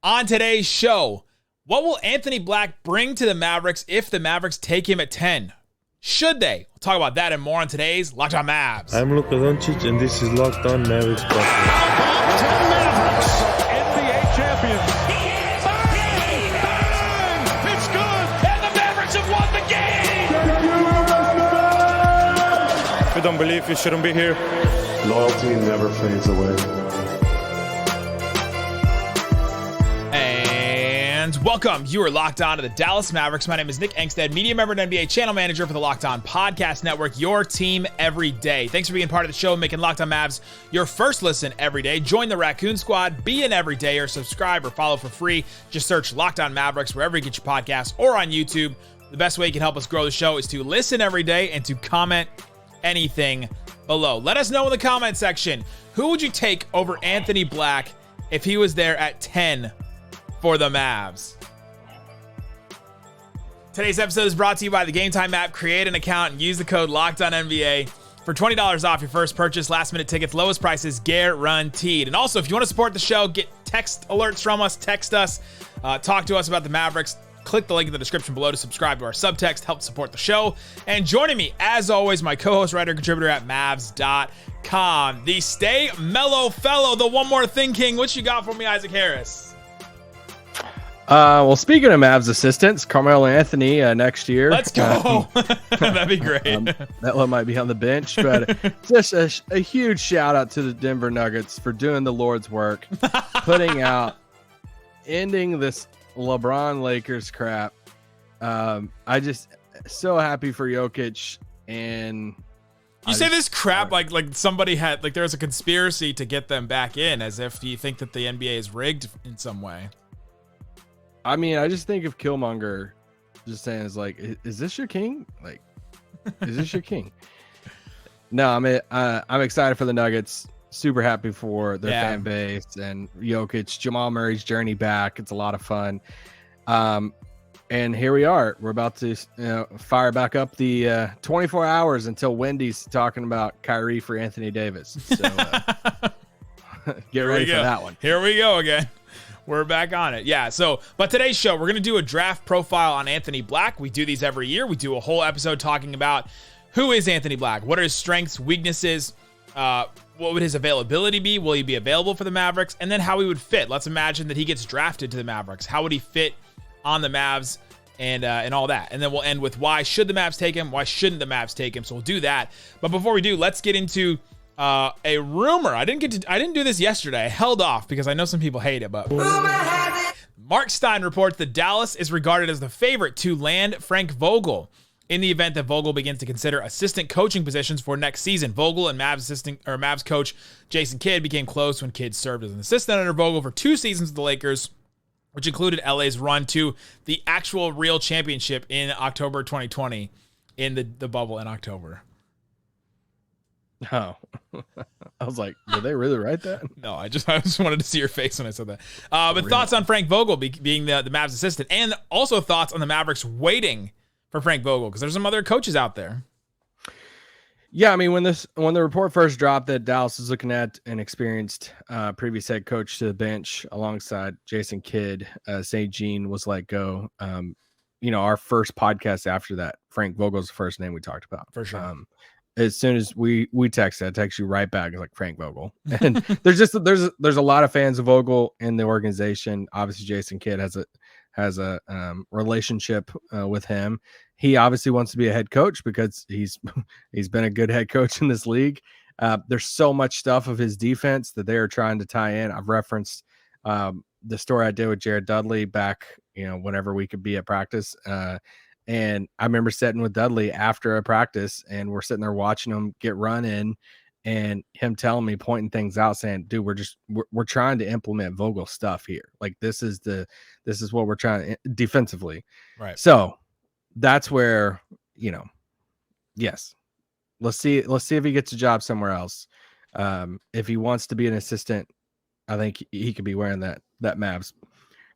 On today's show, what will Anthony Black bring to the Mavericks if the Mavericks take him at 10? Should they? We'll talk about that and more on today's Locked On Mavs. I'm Luka Doncic, and this is Locked On Mavericks podcast. 10 Mavericks, NBA champions. Bang! Bang! It's good! And the Mavericks have won the game! If you don't believe, you shouldn't be here. Loyalty never fades away. And welcome. You are locked on to the Dallas Mavericks. My name is Nick Angstadt, media member and NBA channel manager for the Locked On Podcast Network, your team every day. Thanks for being part of the show and making Locked On Mavs your first listen every day. Join the Raccoon Squad, be an everyday, or subscribe or follow for free. Just search Locked On Mavericks wherever you get your podcasts or on YouTube. The best way you can help us grow the show is to listen every day and to comment anything below. Let us know in the comment section, who would you take over Anthony Black if he was there at 10 for the Mavs? Today's episode is brought to you by the Game Time app. Create an account and use the code LOCKEDONNBA for $20 off your first purchase. Last minute tickets, lowest prices guaranteed. And also, if you want to support the show, get text alerts from us, text us, talk to us about the Mavericks. Click the link in the description below to subscribe to our subtext, help support the show. And joining me, as always, my co-host, writer, contributor at Mavs.com, the Stay Mellow Fellow, the One More Thing King. What you got for me, Isaac Harris? Well, speaking of Mavs assistants, Carmelo Anthony next year. Let's go. That'd be great. That one might be on the bench, but just a huge shout out to the Denver Nuggets for doing the Lord's work, ending this LeBron Lakers crap. I just so happy for Jokic. And you say this crap like somebody had, like there was a conspiracy to get them back in, as if you think that the NBA is rigged in some way. I mean, I just think of Killmonger just saying, "Is like, is this your king? Like, is this your king?" No, I'm excited for the Nuggets. Super happy for their fan base and Jokic, Jamal Murray's journey back. It's a lot of fun. And here we are. We're about to fire back up the 24 hours until Wendy's talking about Kyrie for Anthony Davis. So get ready for that one. Here we go again. We're back on it. Yeah. But today's show, we're going to do a draft profile on Anthony Black. We do these every year. We do a whole episode talking about who is Anthony Black? What are his strengths, weaknesses? What would his availability be? Will he be available for the Mavericks? And then how he would fit. Let's imagine that he gets drafted to the Mavericks. How would he fit on the Mavs and all that? And then we'll end with why should the Mavs take him? Why shouldn't the Mavs take him? So we'll do that. But before we do, let's get into a rumor. I didn't do this yesterday. I held off because I know some people hate it, but Mark Stein reports that Dallas is regarded as the favorite to land Frank Vogel in the event that Vogel begins to consider assistant coaching positions for next season. Vogel and Mavs coach Jason Kidd became close when Kidd served as an assistant under Vogel for 2 seasons with the Lakers, which included LA's run to the actual real championship in October 2020 in the bubble in October. Oh, I was like, did they really write that? No, I just wanted to see your face when I said that. But thoughts on Frank Vogel being the Mavs assistant, and also thoughts on the Mavericks waiting for Frank Vogel, because there's some other coaches out there. Yeah, I mean, when the report first dropped that Dallas was looking at an experienced previous head coach to the bench alongside Jason Kidd, St. Jean was let go. Our first podcast after that, Frank Vogel's the first name we talked about. For sure. As soon as we texted, I text you right back. It's like Frank Vogel, and there's a lot of fans of Vogel in the organization. Obviously, Jason Kidd has a relationship with him. He obviously wants to be a head coach because he's been a good head coach in this league. There's so much stuff of his defense that they are trying to tie in. I've referenced the story I did with Jared Dudley back, whenever we could be at practice. And I remember sitting with Dudley after a practice, and we're sitting there watching him get run in, and him telling me, pointing things out, saying, "Dude, we're trying to implement Vogel stuff here. Like this is what we're trying defensively." Right. So that's where yes, let's see if he gets a job somewhere else. If he wants to be an assistant, I think he could be wearing that Mavs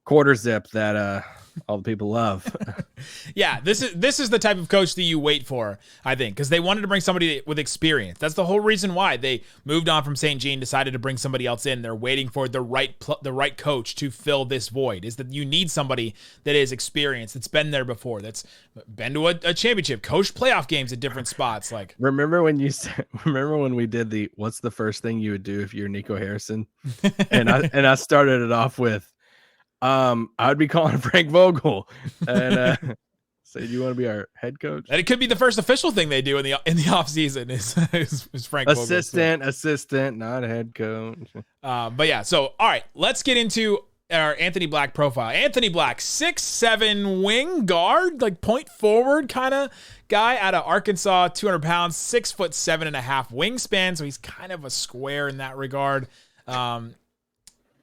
quarter zip that all the people love. Yeah, this is the type of coach that you wait for, I think, because they wanted to bring somebody with experience. That's the whole reason why they moved on from St. Jean, decided to bring somebody else in. They're waiting for the right coach to fill this void. Is that you need somebody that is experienced, that's been there before, that's been to a championship, coached playoff games at different spots. Like, remember when we did the what's the first thing you would do if you're Nico Harrison, and I started it off with I'd be calling Frank Vogel and say, do you want to be our head coach? And it could be the first official thing they do in the off season is Frank Vogel. Assistant, not head coach. But yeah, so all right, let's get into our Anthony Black profile. Anthony Black, 6'7" wing guard, like point forward kind of guy out of Arkansas, 200 pounds, 6'7.5" wingspan. So he's kind of a square in that regard.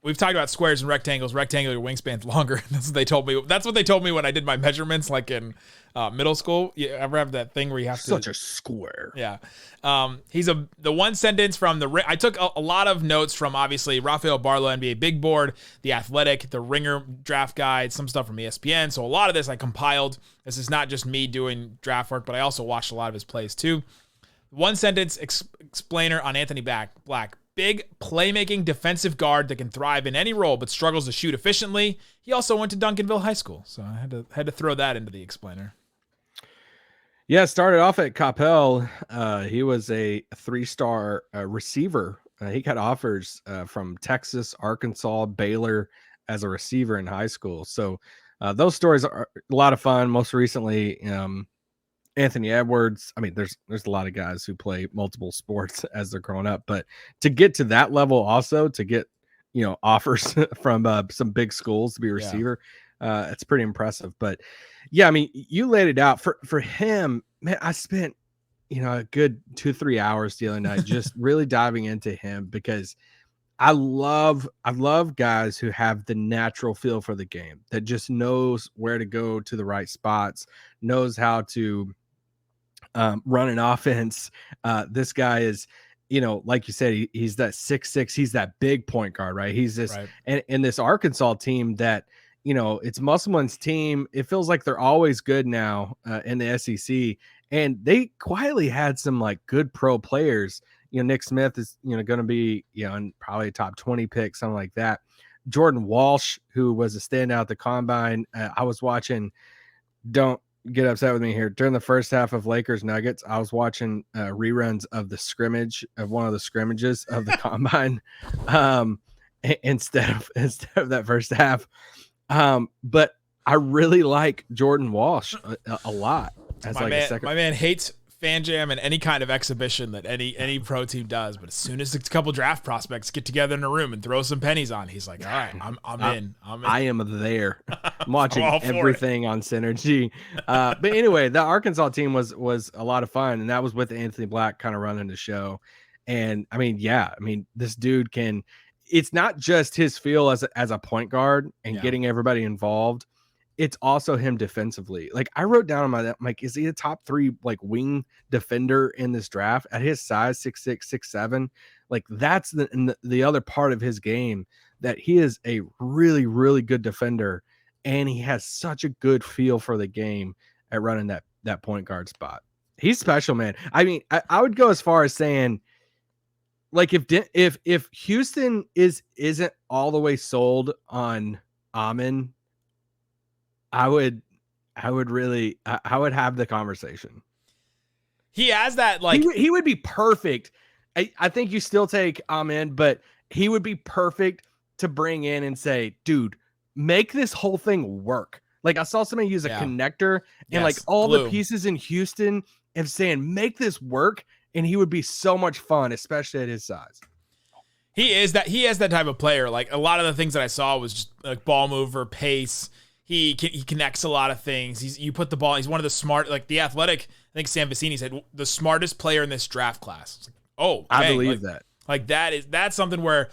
We've talked about squares and rectangles. Rectangular wingspan's longer. That's what they told me. That's what they told me when I did my measurements, like in middle school. You ever have that thing where you have to such a square? Yeah. He's the one sentence from the. I took a lot of notes from obviously Rafael Barlow, NBA Big Board, The Athletic, the Ringer draft guide, some stuff from ESPN. So a lot of this I compiled. This is not just me doing draft work, but I also watched a lot of his plays too. One sentence explainer on Anthony Black. Big playmaking defensive guard that can thrive in any role but struggles to shoot efficiently. He also went to Duncanville High School, so I had to throw that into the explainer. Yeah, started off at Coppell. He was a 3-star receiver. He got offers from Texas, Arkansas, Baylor as a receiver in high school. So those stories are a lot of fun. Most recently, Anthony Edwards. I mean, there's a lot of guys who play multiple sports as they're growing up, but to get to that level, also to get offers from some big schools to be a receiver, it's pretty impressive. But yeah, I mean, you laid it out for him, man. I spent a good 2-3 hours the other night just really diving into him, because I love guys who have the natural feel for the game, that just knows where to go to the right spots, knows how to run an offense. This guy is, like you said, he's that 6'6", he's that big point guard, right? He's this, right. And this Arkansas team that, it's Musselman's team. It feels like they're always good now in the SEC, and they quietly had some like good pro players. Nick Smith is, going to be, probably a top 20 pick, something like that. Jordan Walsh, who was a standout at the combine. I was watching, don't get upset with me here, during the first half of Lakers Nuggets, I was watching reruns of one of the scrimmages of the combine instead of that first half. But I really like Jordan Walsh a lot. As my man hates Fan Jam and any kind of exhibition that any pro team does, but as soon as a couple draft prospects get together in a room and throw some pennies on, he's like, all right, I'm in. I am there. I'm watching everything on Synergy. But anyway, the Arkansas team was a lot of fun, and that was with Anthony Black kind of running the show. And I mean, this dude it's not just his feel as a point guard and getting everybody involved. It's also him defensively. Like, I wrote down on I'm like, is he a top 3 like wing defender in this draft at his size, 6'6", 6'7"? Like, that's the other part of his game, that he is a really, really good defender, and he has such a good feel for the game at running that point guard spot. He's special, man. I mean, I would go as far as saying, like, if Houston isn't all the way sold on Amen, I would have the conversation. He has that, like, he would be perfect. I think you still take Amen, but he would be perfect to bring in and say, dude, make this whole thing work. Like, I saw somebody use a connector, and like all glue. The pieces in Houston and saying, make this work. And he would be so much fun, especially at his size. He has that type of player. Like, a lot of the things that I saw was just like ball mover, pace. He connects a lot of things. You put the ball. He's one of the smart, like The Athletic. I think Sam Vecini said the smartest player in this draft class. It's like, oh, okay. I believe that. Like, that's something where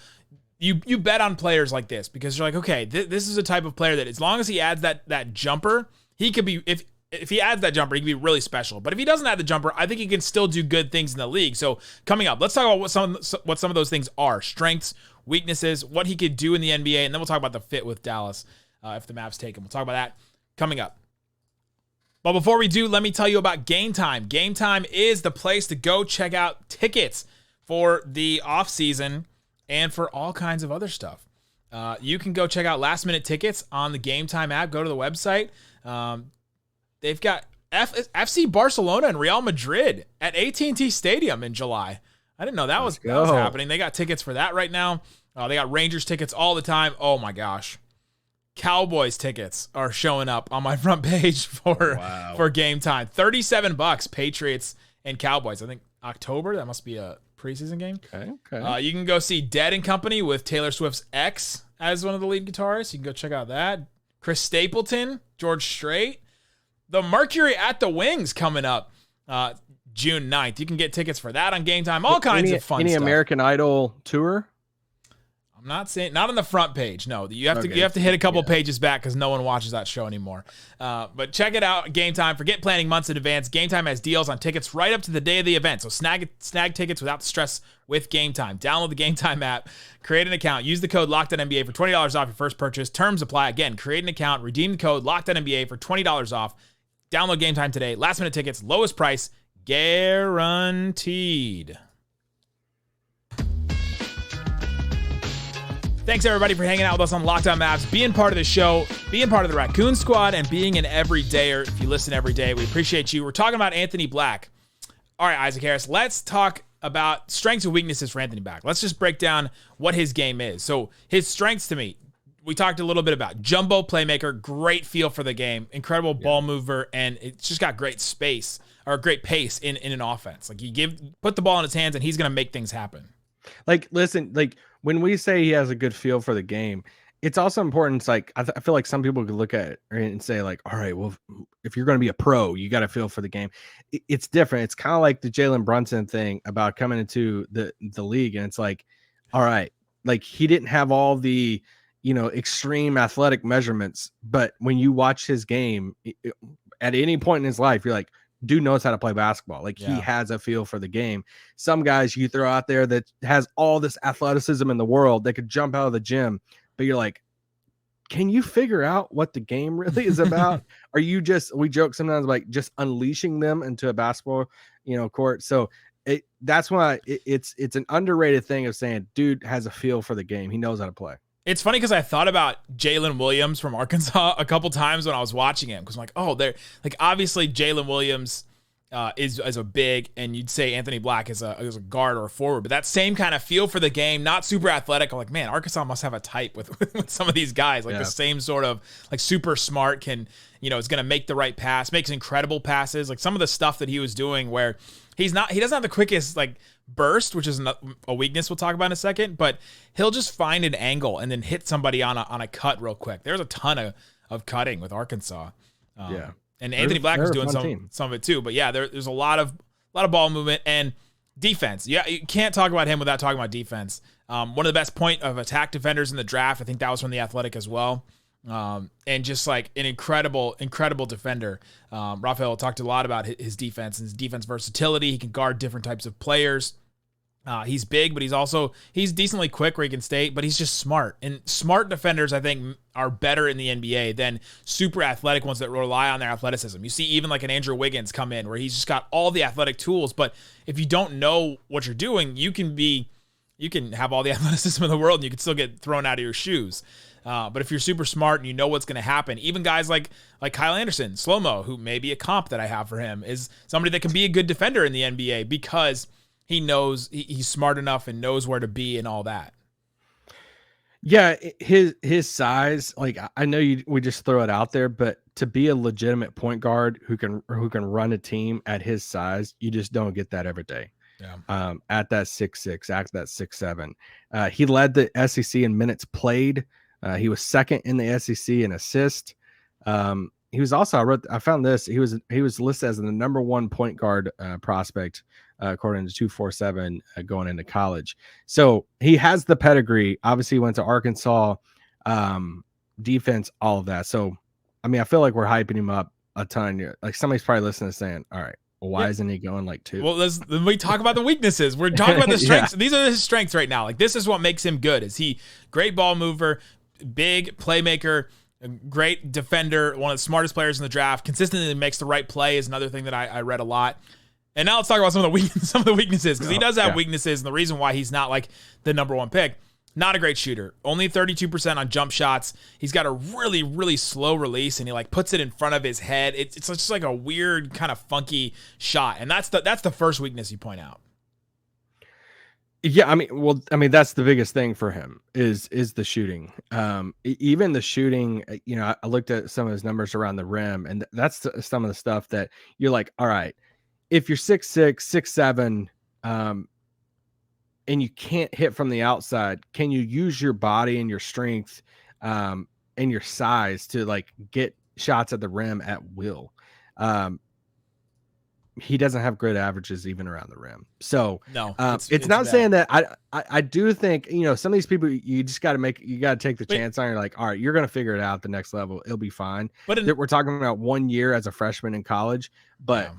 you bet on players like this, because you're like, okay, this is a type of player that as long as he adds that jumper, he could be, if he adds that jumper, he can be really special. But if he doesn't add the jumper, I think he can still do good things in the league. So coming up, let's talk about what some of those things are: strengths, weaknesses, what he could do in the NBA, and then we'll talk about the fit with Dallas. if the Mavs take him. We'll talk about that coming up. But before we do, let me tell you about Game Time. Game Time is the place to go check out tickets for the offseason and for all kinds of other stuff. You can go check out last-minute tickets on the Game Time app. Go to the website. They've got FC Barcelona and Real Madrid at AT&T Stadium in July. I didn't know that was happening. They got tickets for that right now. They got Rangers tickets all the time. Oh, my gosh. Cowboys tickets are showing up on my front page for Game Time. $37, Patriots and Cowboys. I think October. That must be a preseason game. Okay. You can go see Dead and Company with Taylor Swift's ex as one of the lead guitarists. You can go check out that. Chris Stapleton, George Strait. The Mercury at the Wings coming up June 9th. You can get tickets for that on Game Time. All kinds of fun stuff. Any American Idol tour? I'm not saying, not on the front page. No, you have to hit a couple pages back because no one watches that show anymore. But check it out, Game Time. Forget planning months in advance. Game Time has deals on tickets right up to the day of the event. So snag tickets without the stress with Game Time. Download the Game Time app, create an account, use the code LOCKEDONNBA for $20 off your first purchase. Terms apply. Again, create an account, redeem the code LOCKEDONNBA for $20 off. Download Game Time today. Last minute tickets, lowest price, guaranteed. Thanks, everybody, for hanging out with us on Locked On Mavs, being part of the show, being part of the Raccoon Squad, and being an everydayer. If you listen every day, we appreciate you. We're talking about Anthony Black. All right, Isaac Harris, let's talk about strengths and weaknesses for Anthony Black. Let's just break down what his game is. So his strengths to me, we talked a little bit about jumbo playmaker, great feel for the game, incredible ball mover, and it's just got great space or great pace in an offense. Like put the ball in his hands, and he's going to make things happen. Like, listen, like when we say he has a good feel for the game, it's also important. It's like, I feel like some people could look at it and say like, all right, well, if you're going to be a pro, you got to feel for the game. It's different. It's kind of like the Jalen Brunson thing about coming into the league. And it's like, all right, like he didn't have all the, extreme athletic measurements, but when you watch his game at any point in his life, you're like, dude knows how to play basketball. Like he has a feel for the game. Some guys you throw out there that has all this athleticism in the world, they could jump out of the gym, but you're like, can you figure out what the game really is about? Are you we joke sometimes like just unleashing them into a basketball, court. So that's why it's an underrated thing of saying, dude has a feel for the game. He knows how to play. It's funny because I thought about Jalen Williams from Arkansas a couple times when I was watching him, because I'm like, oh, they're like, obviously Jalen Williams is a big, and you'd say Anthony Black is a guard or a forward, but that same kind of feel for the game, not super athletic. I'm like, man, Arkansas must have a type with some of these guys, like the same sort of like super smart, can is going to make the right pass, makes incredible passes, like some of the stuff that he was doing where he doesn't have the quickest like burst, which is a weakness we'll talk about in a second, but he'll just find an angle and then hit somebody on a cut real quick. There's a ton of cutting with Arkansas. And Anthony Black was doing some of it too. But yeah, there's a lot of ball movement and defense. Yeah, you can't talk about him without talking about defense. One of the best point of attack defenders in the draft. I think that was from the Athletic as well. And just like an incredible defender. Raphael talked a lot about his defense and his defense versatility. He can guard different types of players. He's big, but he's decently quick where he can stay, but he's just smart. And smart defenders, I think, are better in the NBA than super athletic ones that rely on their athleticism. You see even like an Andrew Wiggins come in where he's just got all the athletic tools, but if you don't know what you're doing, you can have all the athleticism in the world and you can still get thrown out of your shoes. But if you're super smart and you know what's going to happen, even guys like Kyle Anderson, Slow-Mo, who may be a comp that I have for him, is somebody that can be a good defender in the NBA because he knows he's smart enough and knows where to be and all that. Yeah, his size, like I know we just throw it out there, but to be a legitimate point guard who can run a team at his size, you just don't get that every day. Yeah. At that 6'6", at that 6'7", he led the SEC in minutes played. He was second in the SEC in assist. He was also, I found this, he was listed as the number one point guard prospect according to 247 going into college. So he has the pedigree. Obviously he went to Arkansas, defense, all of that. So, I mean, I feel like we're hyping him up a ton. Like somebody's probably listening saying, all right, well, why isn't he going like 2? Well, then we talk about the weaknesses. We're talking about the strengths. These are his strengths right now. Like this is what makes him good. Is he great ball mover, big playmaker, A great defender, one of the smartest players in the draft, consistently makes the right play is another thing that I read a lot. And now let's talk about some of the weaknesses, because he does have weaknesses, and the reason why he's not like the number one pick. Not a great shooter. Only 32% on jump shots. He's got a really, really slow release, and he like puts it in front of his head. It's just like a weird kind of funky shot, and that's the first weakness you point out. Yeah, I mean, that's the biggest thing for him is the shooting. Even the shooting, I looked at some of his numbers around the rim, and that's some of the stuff that you're like, all right, if you're 6'6", 6'7", and you can't hit from the outside, can you use your body and your strength and your size to like get shots at the rim at will? He doesn't have great averages even around the rim. So no, it's not bad. Saying that I do think, some of these people, you just got to take the chance on. You're like, all right, you're going to figure it out the next level. It'll be fine. But we're talking about 1 year as a freshman in college, but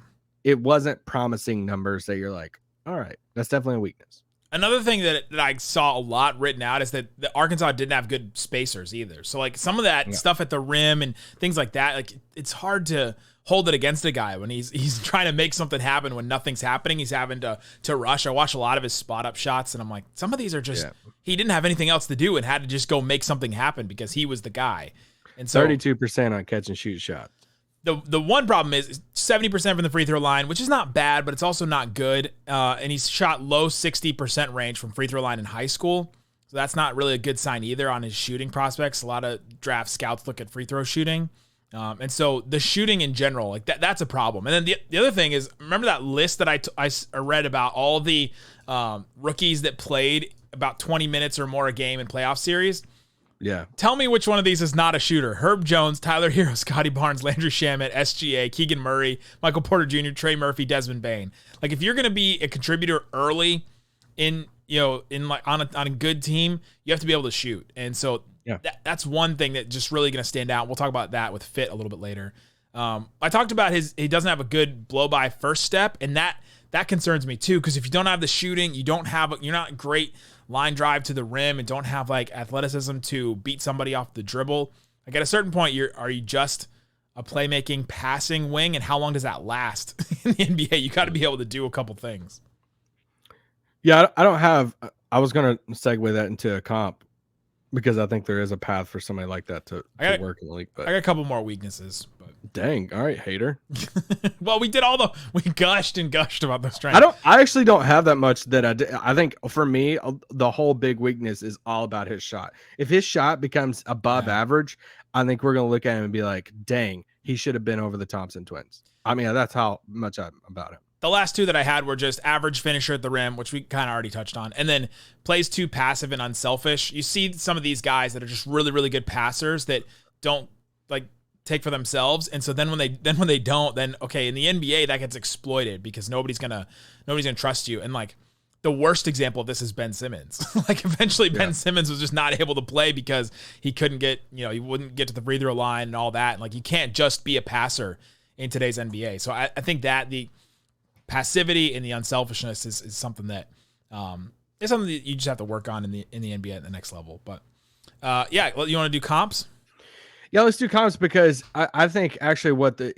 it wasn't promising numbers that you're like, all right, that's definitely a weakness. Another thing that I saw a lot written out is that the Arkansas didn't have good spacers either. So like some of that stuff at the rim and things like that, like it's hard to hold it against a guy when he's trying to make something happen when nothing's happening. He's having to rush. I watch a lot of his spot up shots, and I'm like, some of these are just he didn't have anything else to do and had to just go make something happen because he was the guy. And so 32% on catch and shoot shot. The one problem is 70% from the free throw line, which is not bad, but it's also not good. And he's shot low 60% range from free throw line in high school. So that's not really a good sign either on his shooting prospects. A lot of draft scouts look at free throw shooting. And so the shooting in general, like that's a problem. And then the other thing is, remember that list that I read about all the rookies that played about 20 minutes or more a game in playoff series? Yeah. Tell me which one of these is not a shooter. Herb Jones, Tyler Hero, Scotty Barnes, Landry Shamet, SGA, Keegan Murray, Michael Porter Jr., Trey Murphy, Desmond Bane. Like if you're going to be a contributor early in like on a good team, you have to be able to shoot. And so that's one thing that just really going to stand out. We'll talk about that with fit a little bit later. I talked about he doesn't have a good blow by first step, and that concerns me too, because if you don't have the shooting, you're not great line drive to the rim and don't have like athleticism to beat somebody off the dribble. Like at a certain point, are you just a playmaking passing wing, and how long does that last in the NBA? You got to be able to do a couple things. Yeah, I was going to segue that into a comp because I think there is a path for somebody like that to work in the league. But I got a couple more weaknesses. But dang, all right, hater. Well, we gushed and gushed about those trends. I actually don't have that much that I did. I think for me, the whole big weakness is all about his shot. If his shot becomes above average, I think we're going to look at him and be like, dang, he should have been over the Thompson twins. I mean, that's how much I'm about him. The last two that I had were just average finisher at the rim, which we kind of already touched on, and then plays too passive and unselfish. You see some of these guys that are just really, really good passers that don't like take for themselves, and so then when they don't, then okay, in the NBA that gets exploited because nobody's gonna trust you. And like the worst example of this is Ben Simmons. Like eventually Ben Simmons was just not able to play because he couldn't get, he wouldn't get to the free throw line and all that. And like you can't just be a passer in today's NBA. So I think that the passivity and the unselfishness is something that is something that you just have to work on in the NBA at the next level. But you want to do comps? Yeah, let's do comps because I think actually what the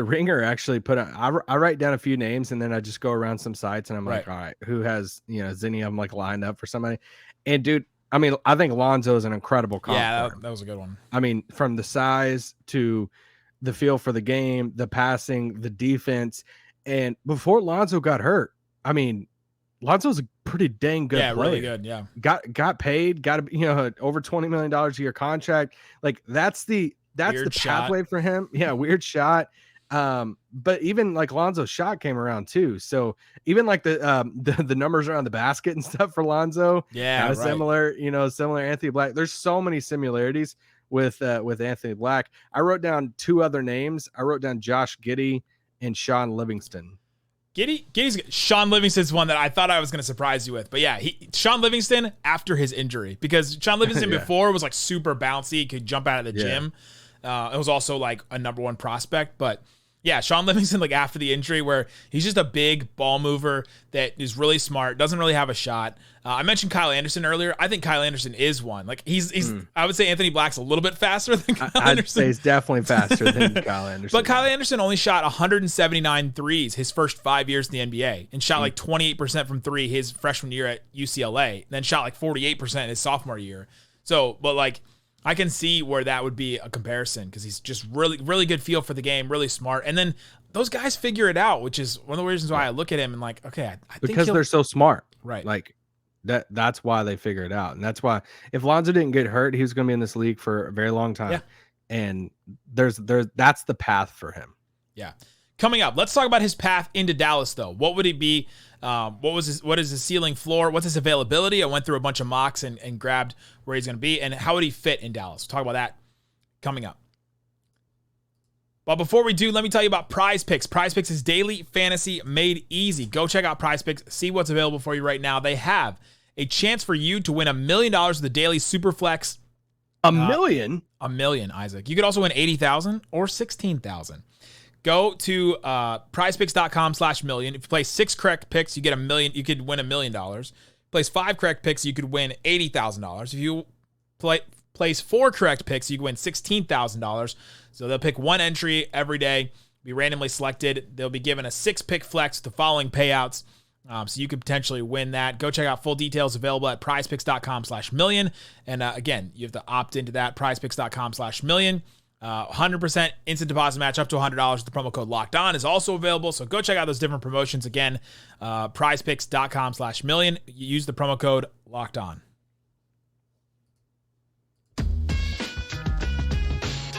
Ringer actually put on. I write down a few names and then I just go around some sites and I'm like, all right, who has is any of them like lined up for somebody? And dude, I mean, I think Lonzo is an incredible comp. Yeah, that was a good one. I mean, from the size to the feel for the game, the passing, the defense. And before Lonzo got hurt, I mean, Lonzo's a pretty dang good player. Really good, yeah. Got paid, got over $20 million a year contract. Like that's the pathway for him. Yeah, weird shot. But even like Lonzo's shot came around too. So even like the numbers around the basket and stuff for Lonzo, similar Anthony Black. There's so many similarities with Anthony Black. I wrote down two other names. I wrote down Josh Giddey and Sean Livingston. Sean Livingston's one that I thought I was going to surprise you with. But yeah, Sean Livingston after his injury, because Sean Livingston before was like super bouncy, could jump out of the gym. It was also like a number one prospect, but Yeah, Sean Livingston, like after the injury, where he's just a big ball mover that is really smart, doesn't really have a shot. I mentioned Kyle Anderson earlier. I think Kyle Anderson is one. Like he's I would say Anthony Black's a little bit faster than Kyle Anderson. I'd say he's definitely faster than Kyle Anderson. But Kyle Anderson only shot 179 threes his first 5 years in the NBA and shot like 28% from three his freshman year at UCLA, then shot like 48% his sophomore year. So, but like I can see where that would be a comparison because he's just really, really good feel for the game, really smart. And then those guys figure it out, which is one of the reasons why I look at him and like, okay, I think because they're so smart. Right. Like that's why they figure it out. And that's why if Lonzo didn't get hurt, he was going to be in this league for a very long time. Yeah. And there's that's the path for him. Yeah. Coming up, let's talk about his path into Dallas, though. What would he be? What is his ceiling floor? What's his availability? I went through a bunch of mocks and grabbed where he's going to be, and how would he fit in Dallas? We'll talk about that coming up. But before we do, let me tell you about Prize Picks. Prize Picks is daily fantasy made easy. Go check out Prize Picks. See what's available for you right now. They have a chance for you to win $1 million with the daily Superflex. $1 million? $1 million, Isaac. You could also win 80,000 or 16,000. Go to prizepicks.com/million. If you play 6 correct picks, you get $1 million. You could win $1 million. Place 5 correct picks, you could win $80,000. If you place 4 correct picks, you can win $16,000. So they'll pick one entry every day, be randomly selected. They'll be given a 6-pick flex with the following payouts. So you could potentially win that. Go check out full details available at prizepicks.com/million. And again, you have to opt into that, prizepicks.com/million. 100% instant deposit match up to $100. The promo code Locked On is also available. So go check out those different promotions. Again, prizepicks.com/million. Use the promo code Locked On.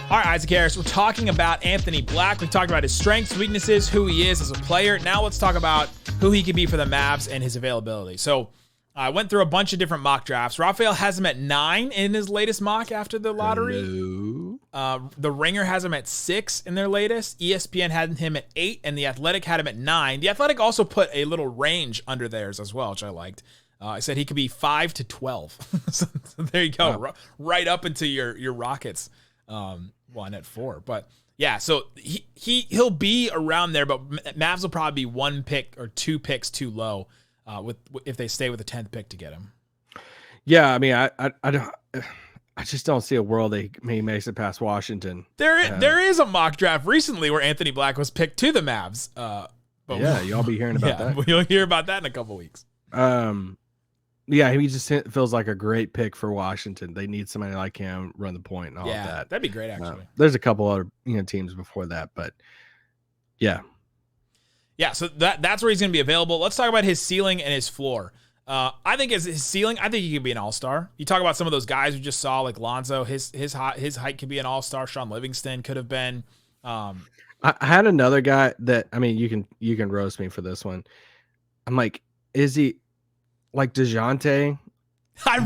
All right, Isaac Harris, we're talking about Anthony Black. We talked about his strengths, weaknesses, who he is as a player. Now let's talk about who he could be for the Mavs and his availability. So I went through a bunch of different mock drafts. Raphael has him at 9 in his latest mock after the lottery. The Ringer has him at 6 in their latest. ESPN had him at 8, and The Athletic had him at 9. The Athletic also put a little range under theirs as well, which I liked. I said he could be 5 to 12. So there you go, wow. Right up into your Rockets one at 4. But yeah, so he'll be around there, but Mavs will probably be 1 pick or 2 picks too low if they stay with the 10th pick to get him. Yeah, I mean, I just don't see a world he makes it past Washington. There is a mock draft recently where Anthony Black was picked to the Mavs. But yeah, y'all be hearing about that. You'll hear about that in a couple weeks. Yeah, he just feels like a great pick for Washington. They need somebody like him run the point and all of that. That'd be great, actually. There's a couple other teams before that, but yeah. Yeah, so that's where he's going to be available. Let's talk about his ceiling and his floor. I think as his ceiling, I think he could be an all-star. You talk about some of those guys we just saw, like Lonzo. His height could be an all-star. Sean Livingston could have been. I had another guy that, I mean, you can roast me for this one. I'm like, is he like DeJounte? I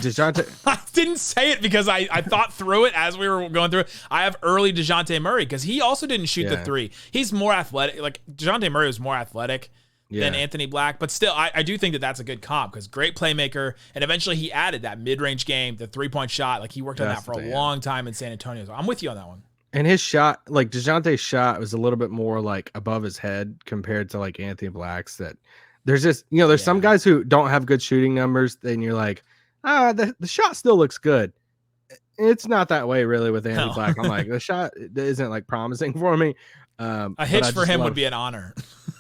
didn't say it because I thought through it as we were going through it. I have early DeJounte Murray because he also didn't shoot the 3. He's more athletic. Like DeJounte Murray was more athletic than Anthony Black, but still, I do think that's a good comp because great playmaker, and eventually he added that mid-range game, the 3-point shot. Like he worked on that for a long time in San Antonio. So I'm with you on that one. And his shot, like DeJounte's shot, was a little bit more like above his head compared to like Anthony Black's. That there's just there's some guys who don't have good shooting numbers, then you're like, the shot still looks good. It's not that way really with Anthony Black. I'm like, the shot isn't like promising for me. A hitch for him would be an honor.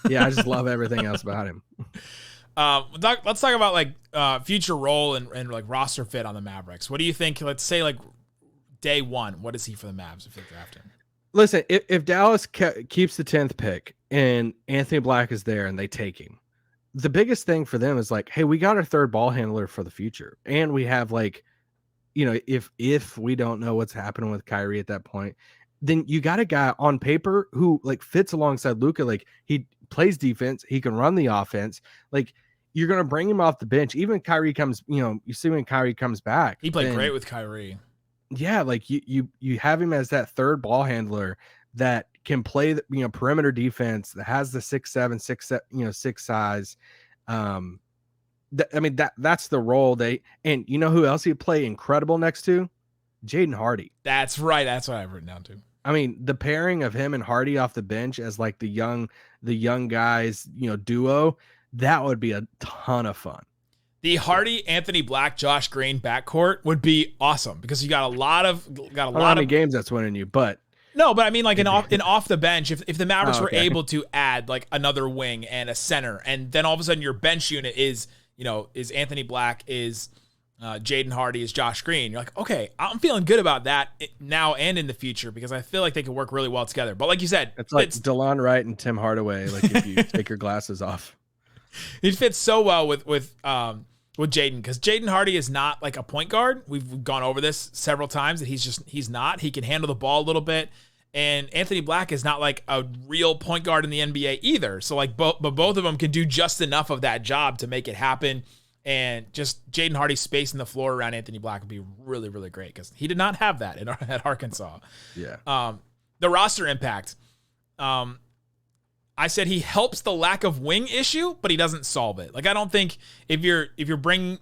Yeah, I just love everything else about him. Let's talk about like future role and like roster fit on the Mavericks. What do you think? Let's say like day one, what is he for the Mavs if they draft him? Listen, if Dallas keeps the 10th pick and Anthony Black is there and they take him, the biggest thing for them is like, hey, we got our third ball handler for the future. And we have like, if we don't know what's happening with Kyrie at that point, then you got a guy on paper who like fits alongside Luka. Like he plays defense, he can run the offense. Like you're going to bring him off the bench. Even Kyrie comes, you see when Kyrie comes back. He played great with Kyrie. Yeah. Like you have him as that third ball handler that can play the perimeter defense, that has the 6'7", 6 size. That's the role and you know who else he'd play incredible next to? Jaden Hardy. That's right. That's what I've written down too. I mean, the pairing of him and Hardy off the bench as like the young guys, duo, that would be a ton of fun. The Hardy, Anthony Black, Josh Green backcourt would be awesome because you got a lot of games that's winning you, but no, but I mean like in off the bench, if the Mavericks were okay. able to add like another wing and a center, and then all of a sudden your bench unit is Anthony Black, is Jaden Hardy, is Josh Green. You're like, okay, I'm feeling good about that now and in the future because I feel like they could work really well together. But like you said, it's like DeLon Wright and Tim Hardaway. Like if you take your glasses off, it fits so well with Jaden, because Jaden Hardy is not like a point guard. We've gone over this several times that he's not. He can handle the ball a little bit. And Anthony Black is not like a real point guard in the NBA either. So like both of them can do just enough of that job to make it happen. And just Jaden Hardy spacing the floor around Anthony Black would be really, really great because he did not have that at Arkansas. Yeah. The roster impact. I said he helps the lack of wing issue, but he doesn't solve it. Like I don't think if you're going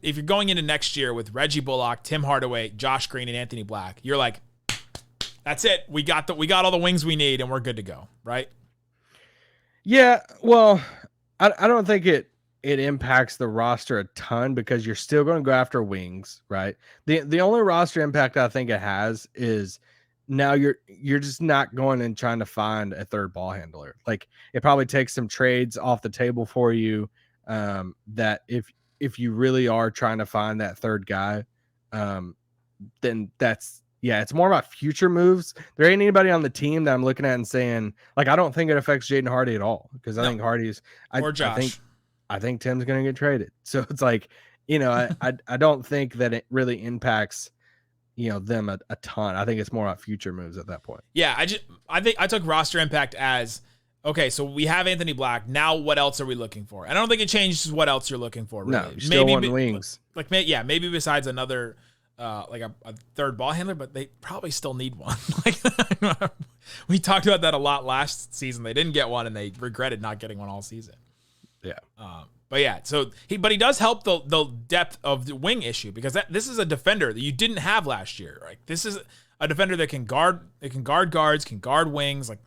into next year with Reggie Bullock, Tim Hardaway, Josh Green, and Anthony Black, you're like, that's it. We got all the wings we need, and we're good to go, right? Yeah. Well, I don't think it impacts the roster a ton because you're still going to go after wings, right? The only roster impact I think it has is now you're just not going and trying to find a third ball handler. Like it probably takes some trades off the table for you. That if you really are trying to find that third guy, then it's more about future moves. There ain't anybody on the team that I'm looking at and saying like I don't think it affects Jaden Hardy at all because I think Hardy's or Josh. I think Tim's going to get traded. So it's like, I don't think that it really impacts, them a ton. I think it's more about future moves at that point. Yeah. I think I took roster impact as, okay, so we have Anthony Black. Now what else are we looking for? And I don't think it changes what else you're looking for. Really. No, you still want wings. Like, maybe besides another, like a third ball handler, but they probably still need one. Like we talked about that a lot last season. They didn't get one and they regretted not getting one all season. Yeah. But yeah, so he does help the depth of the wing issue because this is a defender that you didn't have last year. Right? This is a defender that can guard guards, can guard wings. Like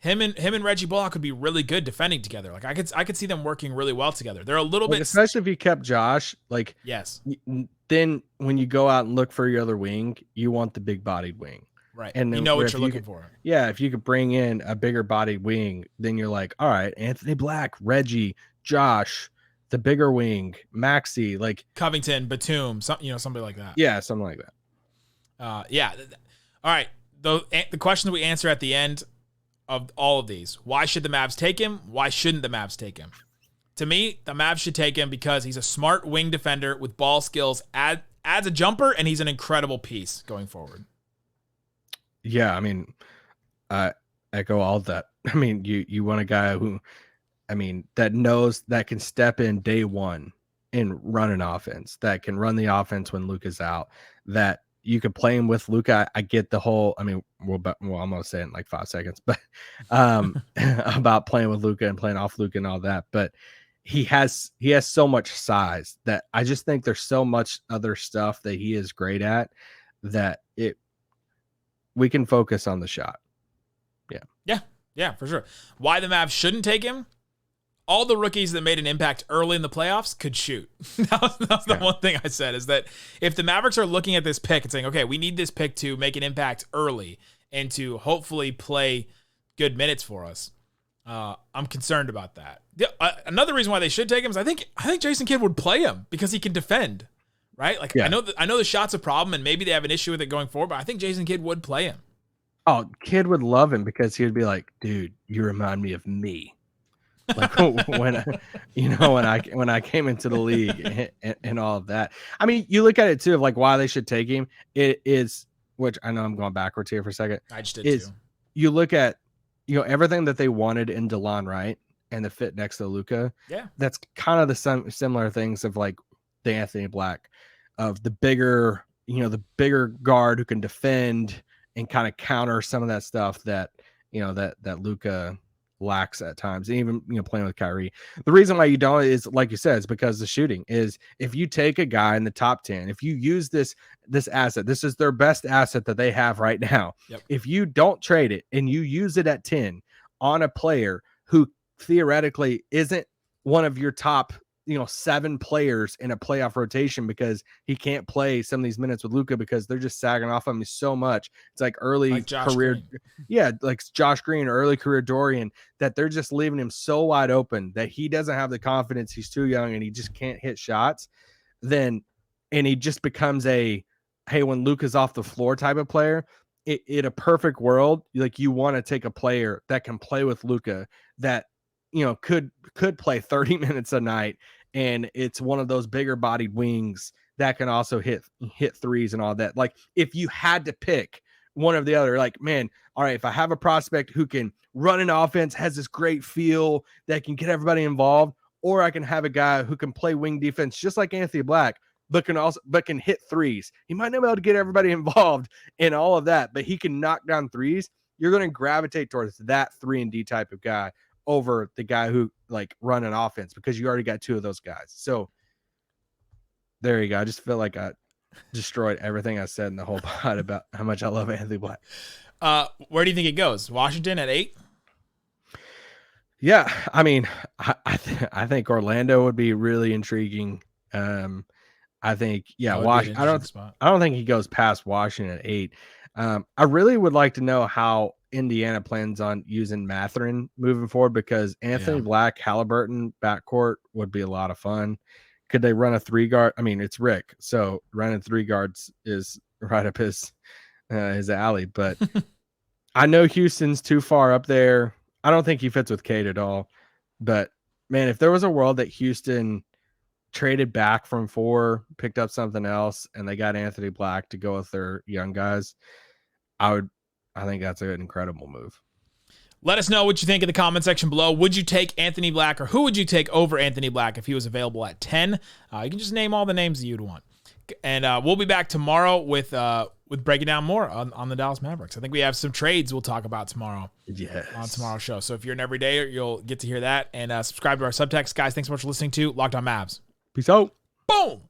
him and Reggie Bullock could be really good defending together. Like I could see them working really well together. They're a little bit, especially if you kept Josh. Like yes, then when you go out and look for your other wing, you want the big bodied wing. Right. And you know what you're looking for. Yeah. If you could bring in a bigger bodied wing, then you're like, all right, Anthony Black, Reggie, Josh, the bigger wing, Maxey, like Covington, Batum, somebody like that. Yeah, something like that. Yeah. All right. The questions we answer at the end of all of these: why should the Mavs take him? Why shouldn't the Mavs take him? To me, the Mavs should take him because he's a smart wing defender with ball skills, adds a jumper, and he's an incredible piece going forward. Yeah, I mean, I echo all of that. I mean, you want a guy who, that knows that can step in day one and run an offense, that can run the offense when Luka's out, that you could play him with Luka. I get the whole, I'm going to say it in like 5 seconds, but about playing with Luka and playing off Luka and all that. But he has so much size that I just think there's so much other stuff that he is great at that we can focus on the shot. Yeah, for sure. Why the Mavs shouldn't take him? All the rookies that made an impact early in the playoffs could shoot. That was the one thing I said, is that if the Mavericks are looking at this pick and saying, okay, we need this pick to make an impact early and to hopefully play good minutes for us, I'm concerned about that. Another reason why they should take him is I think Jason Kidd would play him because he can defend, right? Like I know the shot's a problem and maybe they have an issue with it going forward, but I think Jason Kidd would play him. Oh, Kidd would love him because he would be like, dude, you remind me of me. Like when I came into the league and all of that. I mean, you look at it too of like why they should take him. It is, which I know I'm going backwards here for a second. I just did too. You look at everything that they wanted in DeLon Wright and the fit next to Luka. Yeah, that's kind of the similar things of like the Anthony Black, of the bigger guard who can defend and kind of counter some of that stuff that that Luka lacks at times, and even playing with Kyrie. The reason why you don't is, like you said, is because the shooting is. If you take a guy in the top 10, if you use this asset, this is their best asset that they have right now. Yep. If you don't trade it and you use it at 10 on a player who theoretically isn't one of your top 7 players in a playoff rotation, because he can't play some of these minutes with Luka because they're just sagging off him so much. It's like early career, like Josh Green or early career Dorian, that they're just leaving him so wide open that he doesn't have the confidence. He's too young and he just can't hit shots. And he just becomes a, hey, when Luka's off the floor type of player. In a perfect world, like, you want to take a player that can play with Luka, that could play 30 minutes a night, and it's one of those bigger bodied wings that can also hit threes and all that. Like, if you had to pick one or the other, like, man, all right, if I have a prospect who can run an offense, has this great feel that can get everybody involved, or I can have a guy who can play wing defense just like Anthony Black, but can hit threes. He might not be able to get everybody involved in all of that, but he can knock down threes. You're going to gravitate towards that 3-and-D type of guy over the guy who like run an offense, because you already got 2 of those guys. So there you go. I just feel like I destroyed everything I said in the whole pod about how much I love Anthony Black. Where do you think it goes? Washington at 8? Yeah, I mean, I think Orlando would be really intriguing. I think, Washington. I don't think he goes past Washington at 8. I really would like to know how Indiana plans on using Mathurin moving forward, because Anthony Black, Halliburton backcourt would be a lot of fun. Could they run a 3-guard? I mean, it's Rick, so running 3 guards is right up his alley. But I know Houston's too far up there. I don't think he fits with Cade at all. But man, if there was a world that Houston traded back from 4, picked up something else, and they got Anthony Black to go with their young guys, I think that's an incredible move. Let us know what you think in the comment section below. Would you take Anthony Black, or who would you take over Anthony Black if he was available at 10? You can just name all the names that you'd want. And we'll be back tomorrow with breaking down more on the Dallas Mavericks. I think we have some trades we'll talk about tomorrow. Yes. On tomorrow's show. So if you're an everydayer, you'll get to hear that. And subscribe to our subtext. Guys, thanks so much for listening to Locked On Mavs. Peace out. Boom.